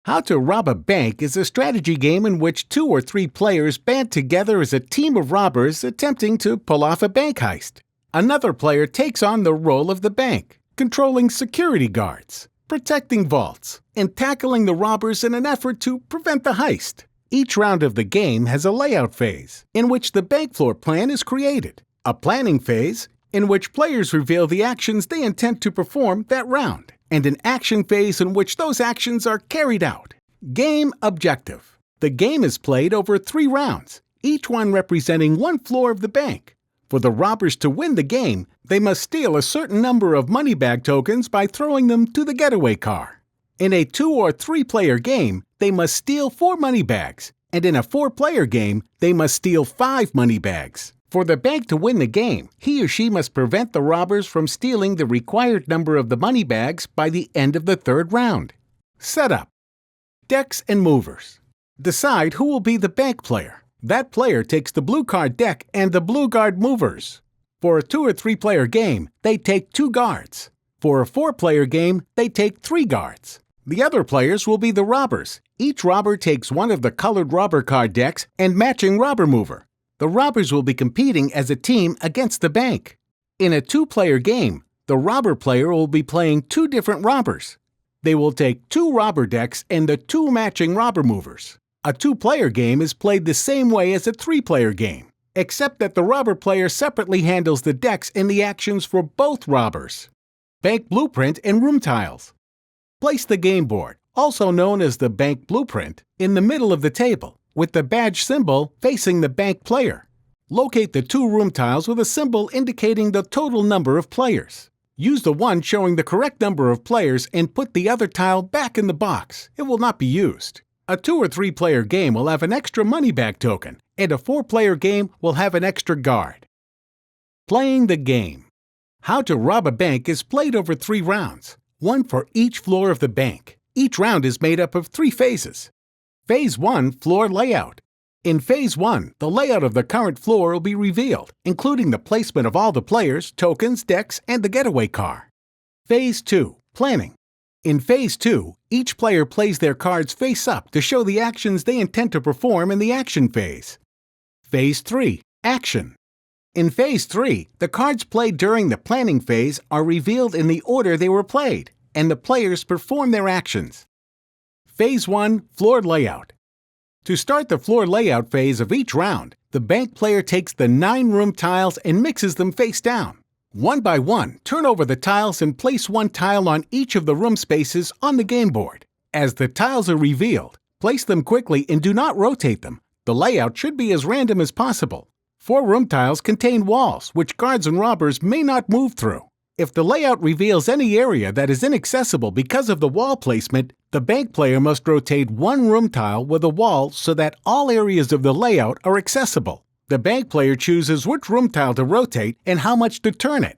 How to Rob a Bank is a strategy game in which 2 or 3 players band together as a team of robbers attempting to pull off a bank heist. Another player takes on the role of the bank, controlling security guards, protecting vaults, and tackling the robbers in an effort to prevent the heist. Each round of the game has a layout phase, in which the bank floor plan is created, a planning phase, in which players reveal the actions they intend to perform that round, and an action phase in which those actions are carried out. Game objective. The game is played over 3 rounds, each one representing 1 floor of the bank. For the robbers to win the game, they must steal a certain number of money bag tokens by throwing them to the getaway car. In a 2 or 3 player game, they must steal 4 money bags, and in a 4 player game, they must steal 5 money bags. For the bank to win the game, he or she must prevent the robbers from stealing the required number of the money bags by the end of the 3rd round. Setup. Decks and movers. Decide who will be the bank player. That player takes the blue card deck and the blue guard movers. For a 2 or 3 player game, they take 2 guards. For a 4 player game, they take 3 guards. The other players will be the robbers. Each robber takes one of the colored robber card decks and matching robber mover. The robbers will be competing as a team against the bank. In a 2-player game, the robber player will be playing 2 different robbers. They will take 2 robber decks and the 2 matching robber movers. A 2-player game is played the same way as a 3-player game, except that the robber player separately handles the decks and the actions for both robbers. Bank blueprint and room tiles. Place the game board, also known as the bank blueprint, in the middle of the table, with the badge symbol facing the bank player. Locate the 2 room tiles with a symbol indicating the total number of players. Use the one showing the correct number of players and put the other tile back in the box. It will not be used. A 2 or 3 player game will have an extra money bag token, and a 4-player game will have an extra guard. Playing the game. How to Rob a Bank is played over 3 rounds, 1 for each floor of the bank. Each round is made up of 3 phases. Phase 1, floor layout. In Phase 1, the layout of the current floor will be revealed, including the placement of all the players, tokens, decks, and the getaway car. Phase 2, planning. In Phase 2, each player plays their cards face up to show the actions they intend to perform in the action phase. Phase 3, action. In Phase 3, the cards played during the planning phase are revealed in the order they were played, and the players perform their actions. Phase 1, floor layout. To start the floor layout phase of each round, the bank player takes the 9 room tiles and mixes them face down. One by one, turn over the tiles and place 1 tile on each of the room spaces on the game board. As the tiles are revealed, place them quickly and do not rotate them. The layout should be as random as possible. 4 room tiles contain walls, which guards and robbers may not move through. If the layout reveals any area that is inaccessible because of the wall placement, the bank player must rotate 1 room tile with a wall so that all areas of the layout are accessible. The bank player chooses which room tile to rotate and how much to turn it.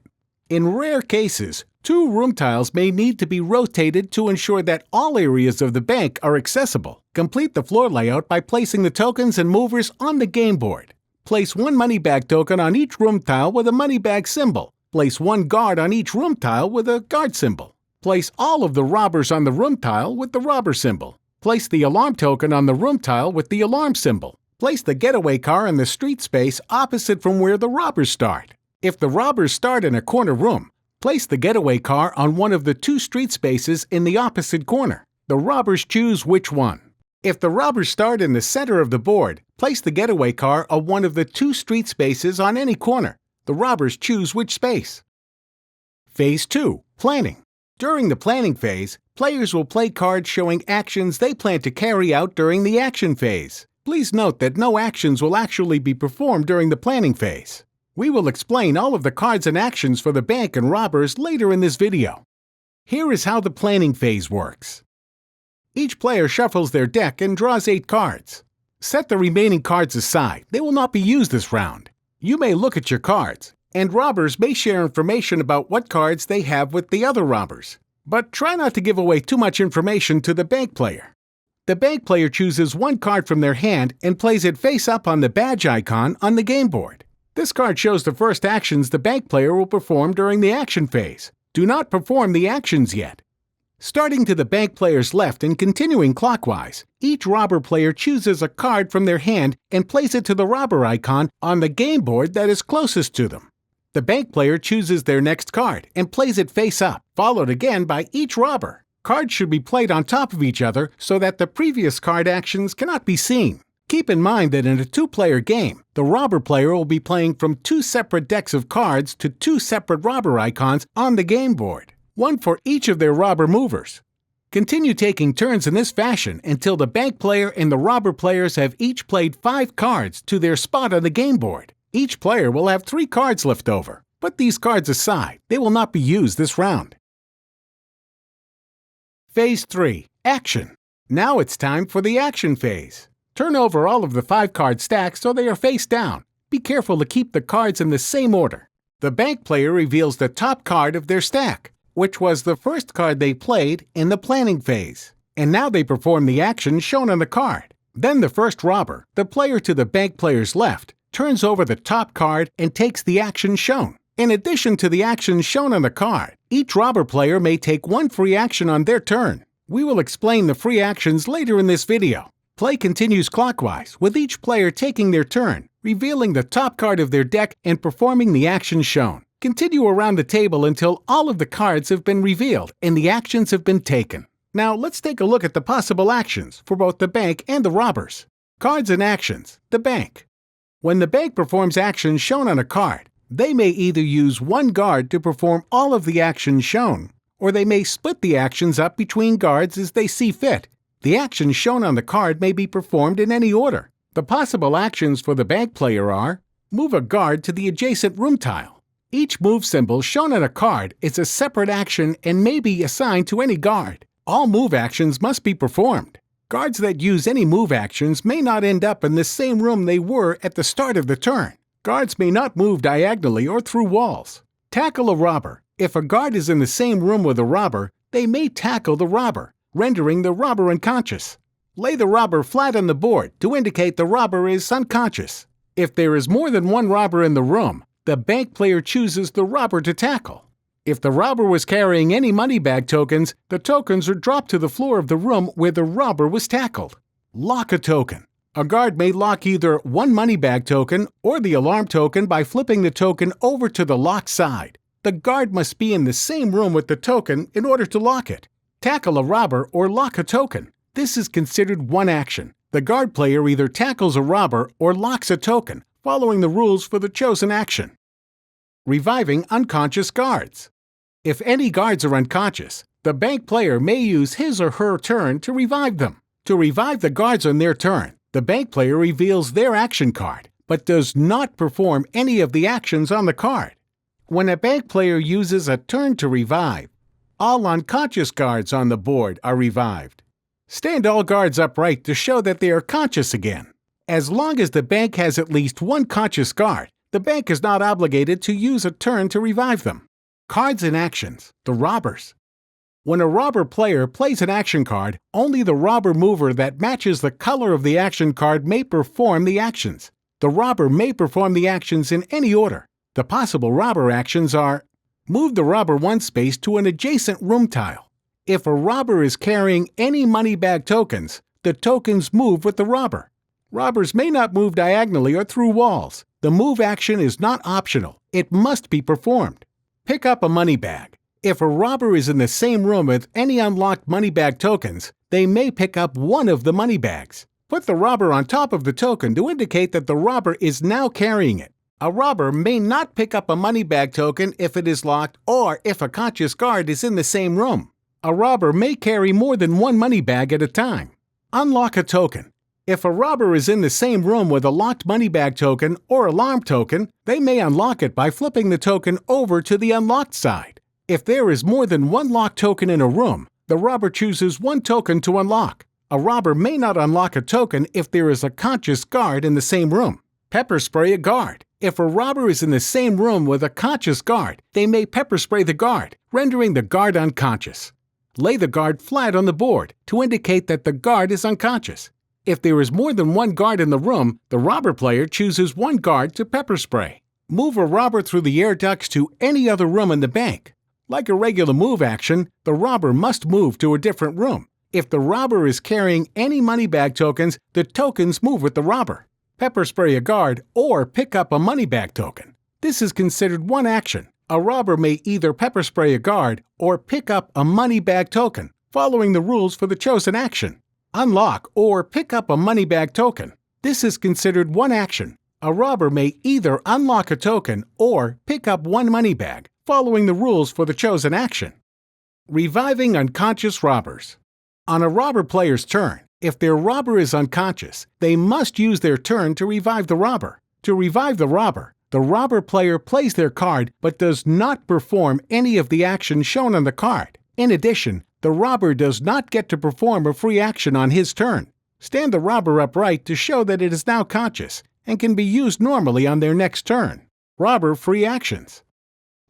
In rare cases, 2 room tiles may need to be rotated to ensure that all areas of the bank are accessible. Complete the floor layout by placing the tokens and movers on the game board. Place 1 money bag token on each room tile with a money bag symbol. Place 1 guard on each room tile with a guard symbol. Place all of the robbers on the room tile with the robber symbol. Place the alarm token on the room tile with the alarm symbol. Place the getaway car in the street space opposite from where the robbers start. If the robbers start in a corner room, place the getaway car on one of the 2 street spaces in the opposite corner. The robbers choose which one. If the robbers start in the center of the board, place the getaway car on one of the 2 street spaces on any corner. The robbers choose which space. Phase 2, planning. During the planning phase, players will play cards showing actions they plan to carry out during the action phase. Please note that no actions will actually be performed during the planning phase. We will explain all of the cards and actions for the bank and robbers later in this video. Here is how the planning phase works. Each player shuffles their deck and draws 8 cards. Set the remaining cards aside. They will not be used this round. You may look at your cards, and robbers may share information about what cards they have with the other robbers. But try not to give away too much information to the bank player. The bank player chooses 1 card from their hand and plays it face up on the badge icon on the game board. This card shows the first actions the bank player will perform during the action phase. Do not perform the actions yet. Starting to the bank player's left and continuing clockwise, each robber player chooses a card from their hand and plays it to the robber icon on the game board that is closest to them. The bank player chooses their next card and plays it face up, followed again by each robber. Cards should be played on top of each other so that the previous card actions cannot be seen. Keep in mind that in a two-player game, the robber player will be playing from two separate decks of cards to two separate robber icons on the game board, one for each of their robber movers. Continue taking turns in this fashion until the bank player and the robber players have each played 5 cards to their spot on the game board. Each player will have 3 cards left over. Put these cards aside. They will not be used this round. Phase 3. Action. Now it's time for the action phase. Turn over all of the 5-card stacks so they are face down. Be careful to keep the cards in the same order. The bank player reveals the top card of their stack, which was the first card they played in the planning phase. And now they perform the action shown on the card. Then the first robber, the player to the bank player's left, turns over the top card and takes the action shown. In addition to the actions shown on the card, each robber player may take 1 free action on their turn. We will explain the free actions later in this video. Play continues clockwise, with each player taking their turn, revealing the top card of their deck and performing the action shown. Continue around the table until all of the cards have been revealed and the actions have been taken. Now let's take a look at the possible actions for both the bank and the robbers. Cards and actions. The bank. When the bank performs actions shown on a card, they may either use one guard to perform all of the actions shown, or they may split the actions up between guards as they see fit. The actions shown on the card may be performed in any order. The possible actions for the bank player are: move a guard to the adjacent room tile. Each move symbol shown on a card is a separate action and may be assigned to any guard. All move actions must be performed. Guards that use any move actions may not end up in the same room they were at the start of the turn. Guards may not move diagonally or through walls. Tackle a robber. If a guard is in the same room with a robber, they may tackle the robber, rendering the robber unconscious. Lay the robber flat on the board to indicate the robber is unconscious. If there is more than one robber in the room, the bank player chooses the robber to tackle. If the robber was carrying any money bag tokens, the tokens are dropped to the floor of the room where the robber was tackled. Lock a token. A guard may lock either one money bag token or the alarm token by flipping the token over to the locked side. The guard must be in the same room with the token in order to lock it. Tackle a robber or lock a token. This is considered one action. The guard player either tackles a robber or locks a token, following the rules for the chosen action. Reviving unconscious guards. If any guards are unconscious, the bank player may use his or her turn to revive them. To revive the guards on their turn, the bank player reveals their action card, but does not perform any of the actions on the card. When a bank player uses a turn to revive, all unconscious guards on the board are revived. Stand all guards upright to show that they are conscious again. As long as the bank has at least one conscious guard, the bank is not obligated to use a turn to revive them. Cards and actions. The robbers. When a robber player plays an action card, only the robber mover that matches the color of the action card may perform the actions. The robber may perform the actions in any order. The possible robber actions are: move the robber 1 space to an adjacent room tile. If a robber is carrying any money bag tokens, the tokens move with the robber. Robbers may not move diagonally or through walls. The move action is not optional. It must be performed. Pick up a money bag. If a robber is in the same room with any unlocked money bag tokens, they may pick up one of the money bags. Put the robber on top of the token to indicate that the robber is now carrying it. A robber may not pick up a money bag token if it is locked or if a conscious guard is in the same room. A robber may carry more than one money bag at a time. Unlock a token. If a robber is in the same room with a locked money bag token or alarm token, they may unlock it by flipping the token over to the unlocked side. If there is more than one locked token in a room, the robber chooses one token to unlock. A robber may not unlock a token if there is a conscious guard in the same room. Pepper spray a guard. If a robber is in the same room with a conscious guard, they may pepper spray the guard, rendering the guard unconscious. Lay the guard flat on the board to indicate that the guard is unconscious. If there is more than one guard in the room, the robber player chooses one guard to pepper spray. Move a robber through the air ducts to any other room in the bank. Like a regular move action, the robber must move to a different room. If the robber is carrying any money bag tokens, the tokens move with the robber. Pepper spray a guard or pick up a money bag token. This is considered one action. A robber may either pepper spray a guard or pick up a money bag token, following the rules for the chosen action. Unlock or pick up a money bag token. This is considered one action. A robber may either unlock a token or pick up one money bag, following the rules for the chosen action. Reviving unconscious robbers. On a robber player's turn, if their robber is unconscious, they must use their turn to revive the robber. To revive the robber player plays their card but does not perform any of the actions shown on the card. In addition, the robber does not get to perform a free action on his turn. Stand the robber upright to show that it is now conscious and can be used normally on their next turn. Robber free actions.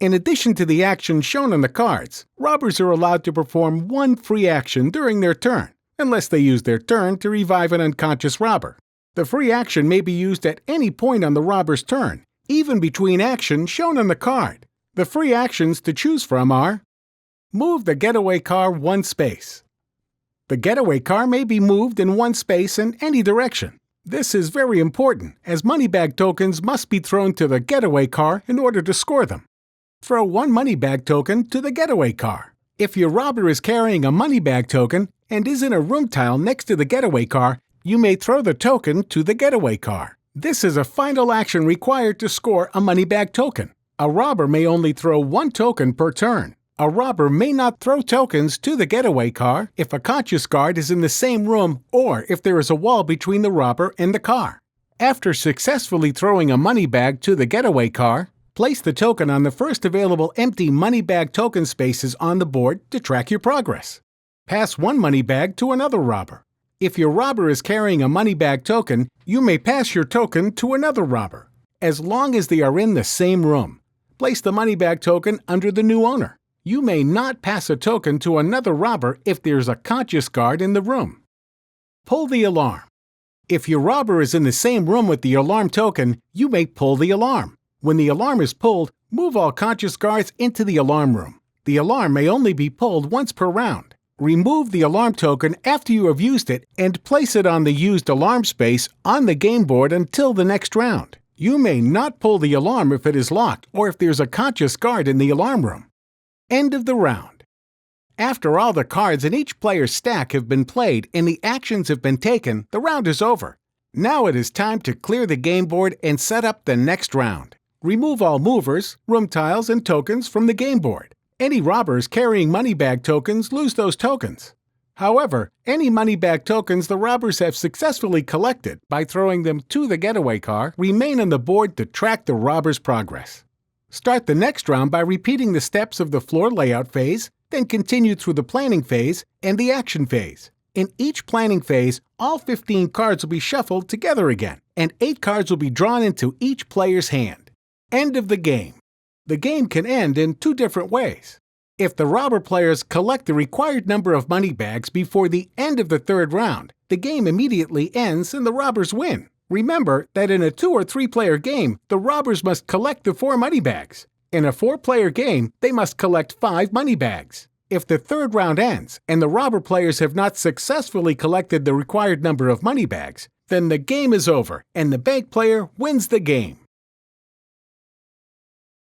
In addition to the actions shown on the cards, robbers are allowed to perform one free action during their turn, unless they use their turn to revive an unconscious robber. The free action may be used at any point on the robber's turn, even between actions shown on the card. The free actions to choose from are: move the getaway car one space. The getaway car may be moved in one space in any direction. This is very important, as money bag tokens must be thrown to the getaway car in order to score them. Throw one money bag token to the getaway car. If your robber is carrying a money bag token and is in a room tile next to the getaway car, you may throw the token to the getaway car. This is a final action required to score a money bag token. A robber may only throw one token per turn. A robber may not throw tokens to the getaway car if a conscious guard is in the same room or if there is a wall between the robber and the car. After successfully throwing a money bag to the getaway car, place the token on the first available empty money bag token spaces on the board to track your progress. Pass one money bag to another robber. If your robber is carrying a money bag token, you may pass your token to another robber, as long as they are in the same room. Place the money bag token under the new owner. You may not pass a token to another robber if there's a conscious guard in the room. Pull the alarm. If your robber is in the same room with the alarm token, you may pull the alarm. When the alarm is pulled, move all conscious guards into the alarm room. The alarm may only be pulled once per round. Remove the alarm token after you have used it and place it on the used alarm space on the game board until the next round. You may not pull the alarm if it is locked or if there's a conscious guard in the alarm room. End of the round. After all the cards in each player's stack have been played and the actions have been taken, the round is over. Now it is time to clear the game board and set up the next round. Remove all movers, room tiles, and tokens from the game board. Any robbers carrying money bag tokens lose those tokens. However, any money bag tokens the robbers have successfully collected by throwing them to the getaway car remain on the board to track the robber's progress. Start the next round by repeating the steps of the floor layout phase, then continue through the planning phase and the action phase. In each planning phase, all 15 cards will be shuffled together again, and 8 cards will be drawn into each player's hand. End of the game. The game can end in 2 different ways. If the robber players collect the required number of money bags before the end of the 3rd round, the game immediately ends and the robbers win. Remember that in a 2 or 3 player game, the robbers must collect the 4 money bags. In a 4-player game, they must collect 5 money bags. If the 3rd round ends and the robber players have not successfully collected the required number of money bags, then the game is over and the bank player wins the game.